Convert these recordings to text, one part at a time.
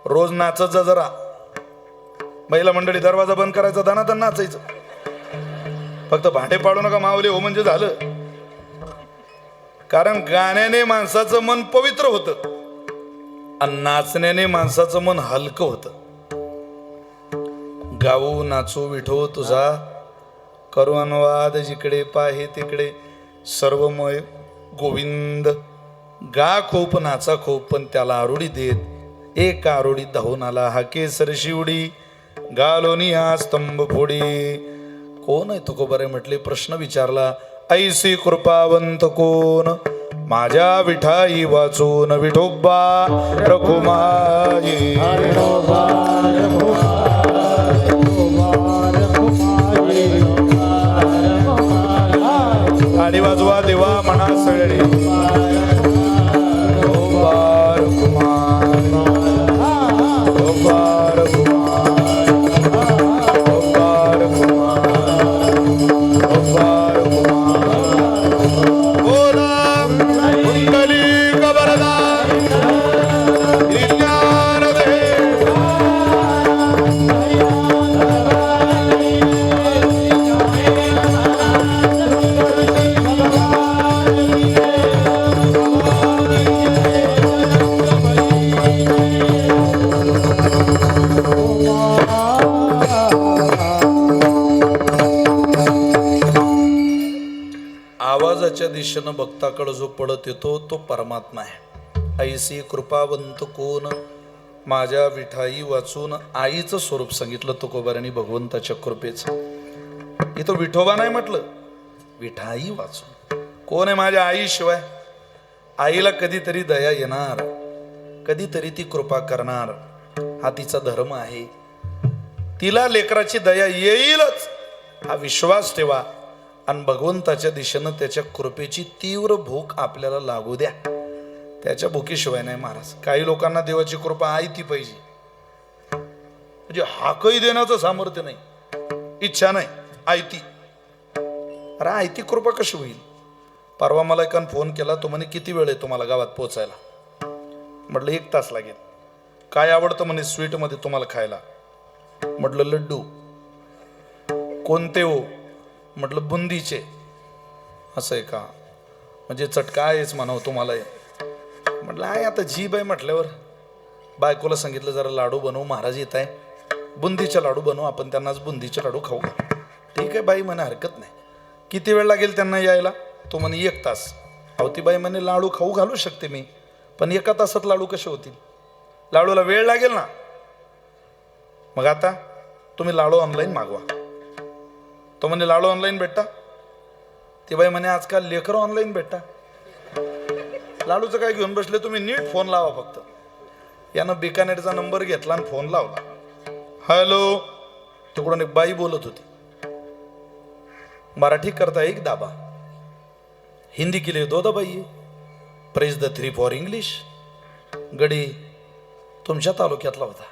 रोज नाचत जा जरा. महिला मंडळी दरवाजा बंद करायचा, दणादण नाचायचं. फक्त भांडे पाडू नका माऊली हो म्हणजे झालं. कारण गाण्याने माणसाचं मन पवित्र होतं आणि नाचण्याने माणसाचं मन हलकं होतं. गाऊ नाचू विठो तुझा, करू अनुवाद जिकडे पाहे तिकडे, सर्वमय गोविंद. गा खूप नाचा खूप पण त्याला आरुडी देत, एक आरुडी धावून आला हा केसर शिवडी, गालोनी हा स्तंभ फोडी. कोण आहे तुकोबारे म्हटले, प्रश्न विचारला. ऐसी कृपावंत कोण, माझ्या विठाई वाचून विठोबा रखुमाई. आणि वाजवा देवा म्हणा सगळे. आवाजाच्या दिशेनं भक्ताकडे जो पडत येतो तो परमात्मा आहे. ऐसी कृपावंत कोण, माझ्या विठाई वाचून. आईचं स्वरूप सांगितलं तुकोबारांनी भगवंताच्या कृपेचं. इथं विठोबा नाही म्हटलं, विठाई वाचून. कोण आहे माझ्या आईशिवाय? आईला कधीतरी दया येणार, कधीतरी ती कृपा करणार, हा तिचा धर्म आहे. तिला लेकराची दया येईलच हा विश्वास ठेवा आणि भगवंताच्या दिशेनं त्याच्या कृपेची तीव्र भूक आपल्याला लागू द्या. त्याच्या भुकीशिवाय नाही महाराज. काही लोकांना देवाची कृपा आहे ती पाहिजे, म्हणजे हाकही देण्याचं सामर्थ्य नाही, इच्छा नाही, आयती. अरे आयती कृपा कशी होईल? परवा मला एकानं फोन केला, तो म्हणे किती वेळ आहे तुम्हाला गावात पोहोचायला? म्हटलं 1 तास लागेल. काय आवडतं म्हणे स्वीटमध्ये तुम्हाला खायला? म्हटलं लड्डू. कोणते हो? म्हटलं बुंदीचे. असं आहे का? म्हणजे चटका आहेच म्हणावं तुम्हाला. म्हटलं आहे आता जीभ आहे म्हटल्यावर. बायकोला सांगितलं जरा लाडू बनवू, महाराज येत आहे, बुंदीचे लाडू बनवू, आपण त्यांनाच बुंदीचे लाडू खाऊ. ठीक आहे बाई म्हणे, हरकत नाही. किती वेळ लागेल त्यांना यायला? तो म्हणे 1 तास. अहो ती बाई म्हणे लाडू खाऊ घालू शकते मी, पण 1 तासात लाडू कसे होतील? लाडूला वेळ लागेल ना. मग आता तुम्ही लाडू ऑनलाईन मागवा. तो म्हणे लाडू ऑनलाईन भेटता? ती बाई म्हणे आजकाल लेकर ऑनलाईन भेटता. लाडूचं काय घेऊन बसले तुम्ही? नीट फोन लावा फक्त. यानं बिकानेरचा नंबर घेतला आणि फोन लावला. हॅलो. तिकडून एक बाई बोलत होती. मराठी करता 1 दाबा, हिंदी के लिए 2 दबाइए, प्रेस द 3 फॉर इंग्लिश. गडी तुमच्या तालुक्यातला होता.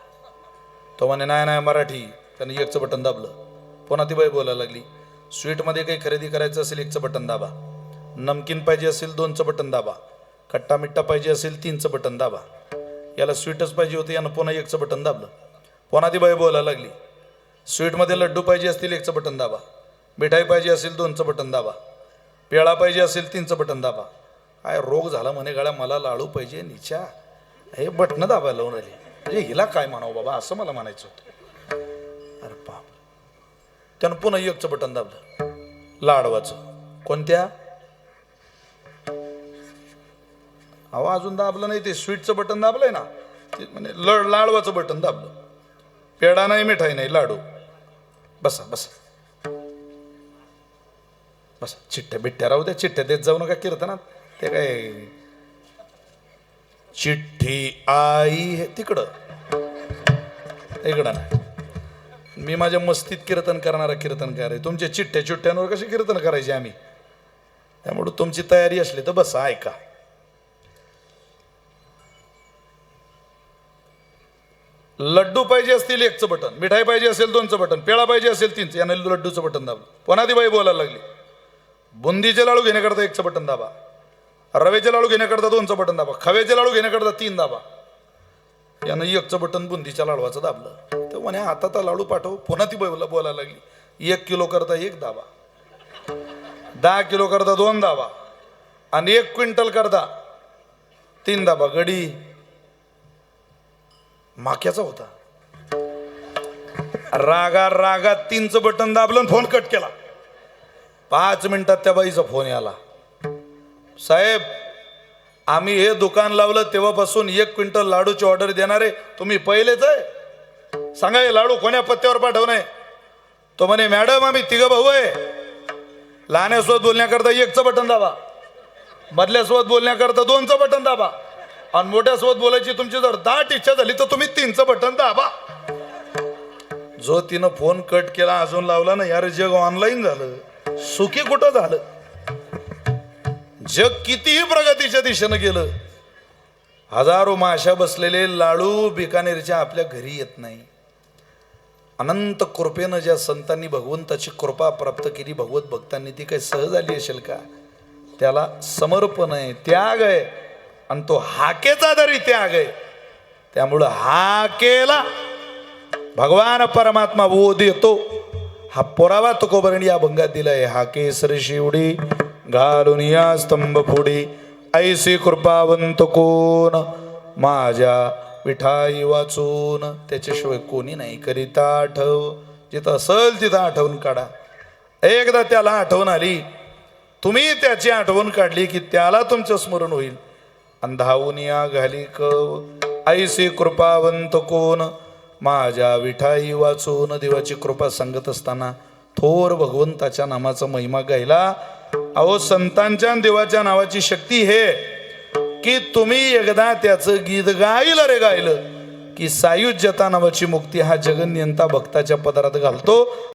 तो म्हणे नाही नाही मराठी. त्याने 1चं बटन दाबलं. पुन्हा ती बाई बोलायला लागली. स्वीटमध्ये काही खरेदी करायचं असेल 1चं बटन दाबा, नमकीन पाहिजे असेल 2चं बटन दाबा, खट्टा मिठ्ठा पाहिजे असेल 3चं बटन दाबा. याला स्वीटच पाहिजे होते, यानं पुन्हा 1चं बटन दाबलं. पुन्हा ती बाई बोलायला लागली. स्वीटमध्ये लड्डू पाहिजे असतील 1चं बटन दाबा, मिठाई पाहिजे असेल 2चं बटन दाबा, पेळा पाहिजे असेल 3चं बटन दाबा. काय रोग झाला म्हणे गळ्या, मला लाडू पाहिजे निच्या. हे बटणं दाबायला लावून राहिले. म्हणजे हिला काय म्हणावं बाबा, असं मला म्हणायचं होतं. अरे बाप. त्यानं पुन्हा 1चं बटन दाबलं, लाडवाचं. कोणत्या? अहो अजून दाबलं नाही ते, स्वीटचं बटन दाबलंय ना. ते म्हणजे लाडवाचं बटन दाबलं. पेढा नाही, मिठाई नाही, लाडू. बसा बसा बसा. चिठ्ठ्या बिठ्ठ्या राहू द्या, चिठ्ठ्या देत जाऊ नका कीर्तनात. ते काय चिठ्ठी आई हे तिकडं, इकडं नाही. मी माझ्या मस्तीत कीर्तन करणारा कीर्तनकार आहे. तुमच्या चिठ्ठ्या चिठ्ठ्यांवर कशी कीर्तन करायचे आम्ही? त्यामुळे तुमची तयारी असली तर बसा ऐका. लड्डू पाहिजे असतील 1चं बटन, मिठाई पाहिजे असेल 2चं बटन, पेळा पाहिजे असेल 3चं. याने लड्डूचं बटन दाबलं. पुन्हा ती बाई बोलायला लागली. बुंदीचे लाडू घेण्याकरता 1चं बटन दाबा, रवेचे लाडू घेण्याकरता 2चं बटन दाबा, खव्याचे लाडू घेण्याकरता 3 दाबा. यानं एकचं बटन बुंदीच्या लाडवाचं दाबलं तर म्हणे आता तर लाडू पाठव. पुन्हा ती बोलायला लागली 1 किलो करता 1 दाबा, 10 किलो करता 2 दाबा आणि 1 क्विंटल करता 3 दाबा. गडी माक्याचा होता. रागात 3चं बटन दाबलं आणि फोन कट केला. 5 मिनिटात त्या बाईचा फोन आला. साहेब, आम्ही हे दुकान लावलं तेव्हापासून 1 क्विंटल लाडूची ऑर्डर देणारे तुम्ही पहिलेच आहे. सांगा हे लाडू कोण्या पत्त्यावर पाठवणे? तो म्हणे मॅडम आम्ही 3 भाऊ आहे. लहान्यासोबत बोलण्याकरता 1चं बटन दाबा, मधल्यासोबत बोलण्याकरता 2चं बटन दाबा आणि मोठ्यासोबत बोलायची तुमची जर दाट इच्छा झाली तर तुम्ही 3चं बटन दाबा. जो तिनं फोन कट केला अजून लावला ना, यार जग ऑनलाईन झालं. सुखी कुठं झालं? जग कितीही प्रगतीच्या दिशेनं गेलं, हजारो माशा बसलेले लाडू बिकानेरच्या आपल्या घरी येत नाही. अनंत कृपेनं ज्या संतांनी भगवंताची कृपा प्राप्त केली भगवत भक्तांनी, ती काही सहज आली असेल का? त्याला समर्पण आहे, त्याग आहे आणि तो हाकेचा तरी त्याग आहे. त्यामुळं हाकेला भगवान परमात्मा वो देतो. हा पुरावा तुकोबरणी या भंगात दिलाय. हाकेसर शिवडी घालून या स्तंभ फोडी, ऐसी कृपावंत कोण माझ्या विठाई वाचून. त्याच्याशिवाय कोणी नाही करीता आठव. जिथं असल तिथं आठवण काढा. एकदा त्याला आठवण आली, तुम्ही त्याची आठवण काढली की त्याला तुमचं स्मरण होईल. अंधावून या घाली कव, ऐसी कृपावंत कोण माझ्या विठाई वाचून. देवाची कृपा सांगत असताना थोर भगवंताच्या नामाचा महिमा गायला. अहो, संतांच्या देवाच्या नावाची शक्ती हे की तुम्ही एकदा त्याचं गीत गायलं रे गायलं की सायुज्यता नावाची मुक्ती हा जगन्यंता भक्ताच्या पदरात घालतो.